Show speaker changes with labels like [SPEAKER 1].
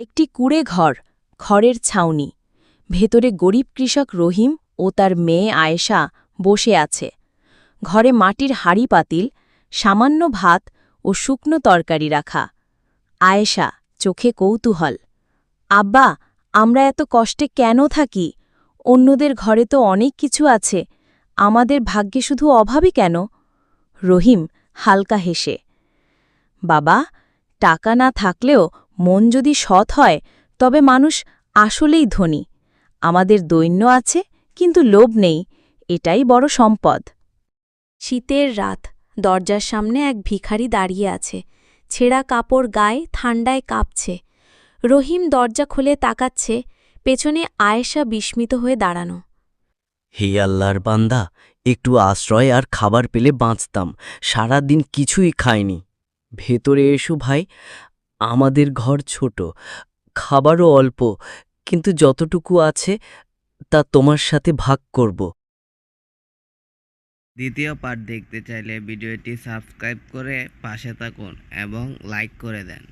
[SPEAKER 1] একটি কুঁড়ে ঘর, খড়ের ছাউনি। ভেতরে গরিব কৃষক রহিম ও তার মেয়ে আয়েশা বসে আছে। ঘরে মাটির হাঁড়ি পাতিল, সামান্য ভাত ও শুকনো তরকারি রাখা। আয়েশা, চোখে কৌতূহল। আব্বা, আমরা এত কষ্টে কেন থাকি? অন্যদের ঘরে তো অনেক কিছু আছে, আমাদের ভাগ্যে শুধু অভাবই কেন? রহিম হালকা হেসে, বাবা, টাকা না থাকলেও মন যদি সৎ হয় তবে মানুষ আসলেই ধনী। আমাদের দৈন্য আছে, কিন্তু লোভ নেই, এটাই বড় সম্পদ। শীতের রাত, দরজার সামনে এক ভিখারি দাঁড়িয়ে আছে। ছেঁড়া কাপড় গায়ে, ঠান্ডায় কাঁপছে। রহিম দরজা খুলে তাকাচ্ছে, পেছনে আয়েশা বিস্মিত হয়ে দাঁড়ানো।
[SPEAKER 2] হে আল্লাহর বান্দা, একটু আশ্রয় আর খাবার পেলে বাঁচতাম, সারা দিন কিছুই খাইনি। ভেতরে এসো ভাই, আমাদের ঘর ছোট, খাবারও অল্প, কিন্তু যতটুকু আছে তা তোমার সাথে ভাগ করব।
[SPEAKER 3] দ্বিতীয় পার্ট দেখতে চাইলে ভিডিওটি সাবস্ক্রাইব করে পাশে থাকুন এবং লাইক করে দেন।